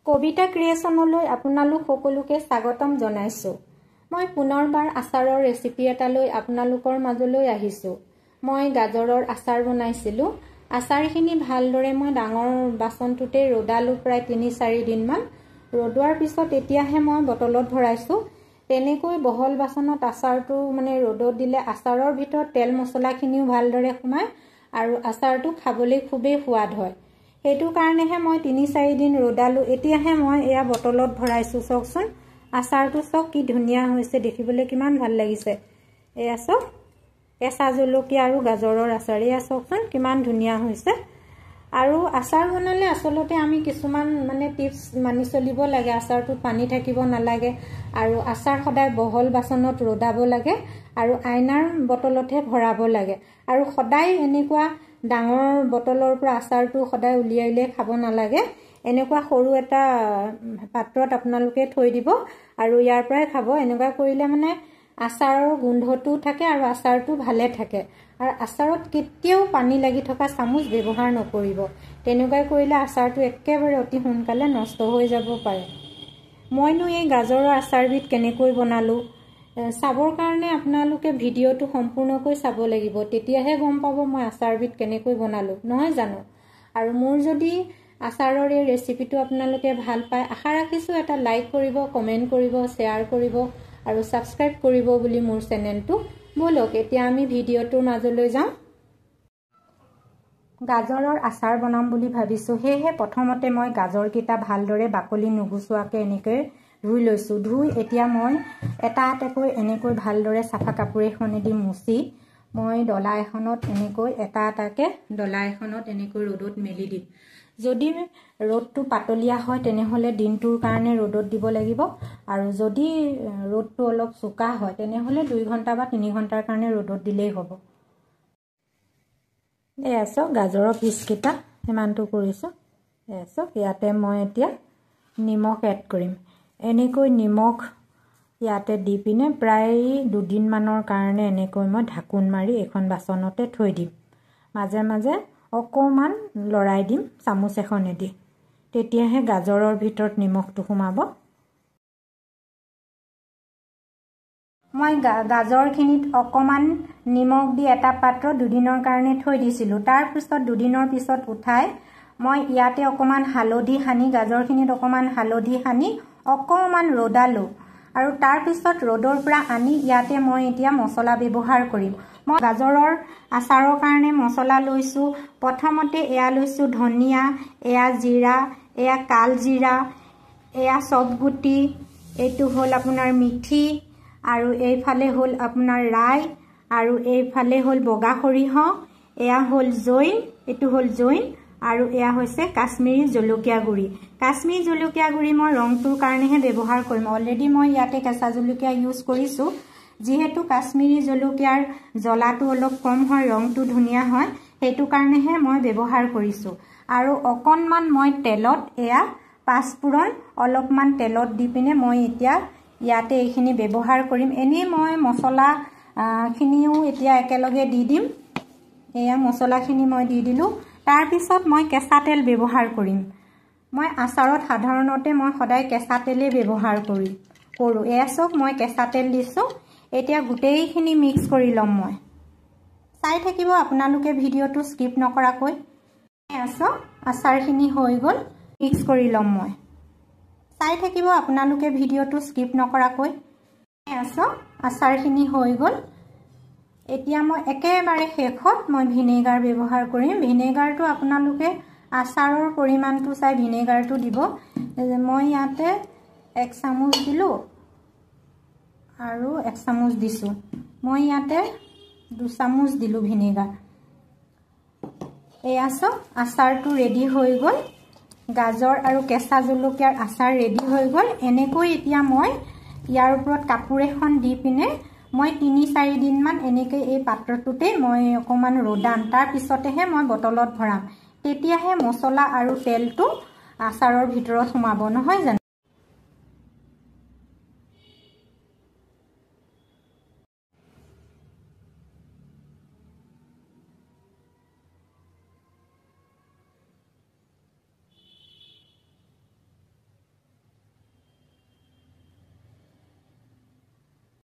কবিতা ক্ৰিয়েশ্যনলৈ আপোনালোক সকলোকে স্বাগতম জনাইছো। মই পুনৰবাৰ আচাৰৰ ৰেচিপি এটা লৈ আপোনালোকৰ মাজলৈ আহিছো। মই গাজৰৰ আচাৰ বনাইছিলো। আচাৰখিনি ভালদৰে মই ডাঙৰ বাচনটোতে ৰদালো প্ৰায় ৩-৪ দিন মান। ৰদোৱাৰ পিছত এতিয়াহে মই বটলত ভৰাইছো। তেনেকৈ বহল বাচনত আচাৰটো মানে ৰদত দিলে আচাৰৰ ভিতৰত তেল মছলাখিনিও ভালদৰে সোমায় আৰু আচাৰটো খাবলৈ খুবেই সোৱাদ হয়। সেইটো কাৰণেহে মই ৩-৪ দিন ৰদালো। এতিয়াহে মই এয়া বটলত ভৰাইছো। চাওকচোন আচাৰটো চাওক কি ধুনীয়া হৈছে, দেখিবলৈ কিমান ভাল লাগিছে। এয়া চাওক কেঁচা জলকীয়া আৰু গাজৰৰ আচাৰ। এয়া চাওকচোন কিমান ধুনীয়া হৈছে। আৰু আচাৰ বনালে আচলতে আমি কিছুমান মানে টিপছ মানি চলিব লাগে। আচাৰটোত পানী থাকিব নালাগে আৰু আচাৰ সদায় বহল বাচনত ৰদাব লাগে আৰু আইনাৰ বটলতহে ভৰাব লাগে। আৰু সদায় এনেকুৱা ডাঙৰ বটলৰ পৰা আচাৰটো সদায় উলিয়াই খাব নালাগে। এনেকুৱা সৰু এটা পাত্ৰত আপোনালোকে থৈ দিব আৰু ইয়াৰ পৰাই খাব। এনেকুৱা কৰিলে মানে আচাৰৰ গোন্ধটো থাকে আৰু আচাৰটো ভালে থাকে। আৰু আচাৰত কেতিয়াও পানী লাগি থকা চামুচ ব্যৱহাৰ নকৰিব। তেনেকুৱা কৰিলে আচাৰটো একেবাৰে অতি সোনকালে নষ্ট হৈ যাব পাৰে। মইনো এই গাজৰৰ আচাৰবিধ কেনেকৈ বনালো চাবৰ কাৰণে আপোনালোকে ভিডিঅ'টো সম্পূৰ্ণকৈ চাব লাগিব। তেতিয়াহে গম পাব মই আচাৰবিধ কেনেকৈ বনালো, নহয় জানো? আৰু মোৰ যদি আচাৰৰ এই ৰেচিপিটো আপোনালোকে ভাল পায়, আশা ৰাখিছোঁ এটা লাইক কৰিব, কমেণ্ট কৰিব, শ্বেয়াৰ কৰিব আৰু ছাবস্ক্ৰাইব কৰিব বুলি মোৰ চেনেলটো। বলক এতিয়া আমি ভিডিঅ'টোৰ মাজলৈ যাওঁ। গাজৰৰ আচাৰ বনাম বুলি ভাবিছোঁ। সেয়েহে প্ৰথমতে মই গাজৰকেইটা ভালদৰে বাকলি নুগুচোৱাকৈ এনেকৈ ধুই লৈছোঁ। ধুই এতিয়া মই এটা এটাকৈ এনেকৈ ভালদৰে চাফা কাপোৰ এখনেদি মুচি মই ডলা এখনত এনেকৈ এটা এটাকৈ ডলা এখনত এনেকৈ ৰ'দত মেলি দিম। যদি ৰ'দটো পাতলীয়া হয় তেনেহ'লে দিনটোৰ কাৰণে ৰ'দত দিব লাগিব আৰু যদি ৰ'দটো অলপ চোকা হয় তেনেহ'লে 2 ঘণ্টা বা 3 ঘণ্টাৰ কাৰণে ৰ'দত দিলেই হ'ব। এয়া চাওক গাজৰৰ পিচকেইটা সিমানটো কৰিছোঁ। এয়া চাওক ইয়াতে মই এতিয়া নিমখ এড কৰিম। এনেকৈ নিমখ ইয়াতে দি পিনে প্ৰায় 2 দিনমানৰ কাৰণে এনেকৈ মই ঢাকোন মাৰি এখন বাচনতে থৈ দিম। মাজে মাজে অকণমান লৰাই দিম চামুচ এখনেদি, তেতিয়াহে গাজৰৰ ভিতৰত নিমখটো সোমাব। মই গাজৰখিনিত অকণমান নিমখ দি এটা পাত্ৰ 2 দিনৰ কাৰণে থৈ দিছিলোঁ। তাৰপিছত 2 দিনৰ পিছত উঠাই মই ইয়াতে অকণমান হালধি সানি গাজৰখিনিত অকণমান হালধি সানি অকণমান ৰদালোঁ আৰু তাৰপিছত ৰ'দৰ পৰা আনি ইয়াতে মই এতিয়া মছলা ব্যৱহাৰ কৰিম। মই গাজৰৰ আচাৰৰ কাৰণে মছলা লৈছোঁ। প্ৰথমতে এয়া লৈছোঁ ধনিয়া, এয়া জিৰা, এয়া কাল জিৰা, এয়া চবগুটি, এইটো হ'ল আপোনাৰ মিঠি আৰু এইফালে হ'ল আপোনাৰ ৰাই আৰু এইফালে হ'ল বগা সৰিয়হ, এয়া হ'ল জৈন, এইটো হ'ল জৈন আৰু এয়া হৈছে কাশ্মীৰী জলকীয়া গুড়ি। কাশ্মীৰী জলকীয়া গুড়ি মই ৰংটোৰ কাৰণেহে ব্যৱহাৰ কৰিম। অলৰেডি মই ইয়াতে কেঁচা জলকীয়া ইউজ কৰিছোঁ। যিহেতু কাশ্মীৰী জলকীয়াৰ জ্বলাটো অলপ কম হয়, ৰংটো ধুনীয়া হয়, সেইটো কাৰণেহে মই ব্যৱহাৰ কৰিছোঁ। আৰু অকণমান মই তেলত এয়া পাঁচফোৰণ অলপমান তেলত দি পিনে মই এতিয়া ইয়াতে এইখিনি ব্যৱহাৰ কৰিম। এনেই মই মছলাখিনিও এতিয়া একেলগে দি দিম। এয়া মছলাখিনি মই দি দিলোঁ। তাৰপিছত মই কেঁচা তেল ব্যৱহাৰ কৰিম। মই আচাৰত সাধাৰণতে মই সদায় কেঁচা তেলেই ব্যৱহাৰ কৰোঁ। এয়া চাওক মই কেঁচা তেল দিছোঁ। এতিয়া গোটেইখিনি মিক্স কৰি ল'ম। মই চাই থাকিব আপোনালোকে ভিডিঅ'টো স্কিপ নকৰাকৈ। এয়া চাওক আচাৰখিনি হৈ গ'ল। মিক্স কৰি ল'ম। মই চাই থাকিব আপোনালোকে ভিডিঅ'টো স্কিপ নকৰাকৈ। এয়া চাওক আচাৰখিনি হৈ গ'ল। এতিয়া মই একেবাৰে শেষত মই ভিনেগাৰ ব্যৱহাৰ কৰিম। ভিনেগাৰটো আপোনালোকে আচাৰৰ পৰিমাণটো চাই ভিনেগাৰটো দিব। মই ইয়াতে 1 চামুচ দিলোঁ আৰু 1 চামুচ দিছোঁ। মই ইয়াতে 2 চামুচ দিলোঁ ভিনেগাৰ। এয়া চাওক আচাৰটো ৰেডি হৈ গ'ল। গাজৰ আৰু কেঁচা জলকীয়াৰ আচাৰ ৰেডি হৈ গ'ল। এনেকৈ এতিয়া মই ইয়াৰ ওপৰত কাপোৰ এখন দি পিনে মই 3-4 দিনমান এনেকৈ এই পাত্ৰটোতে মই অকণমান ৰদাম। তাৰপিছতেহে মই বটলত ভৰাম। তেতিয়াহে মছলা আৰু তেলটো আচাৰৰ ভিতৰত সোমাব, নহয় জানো?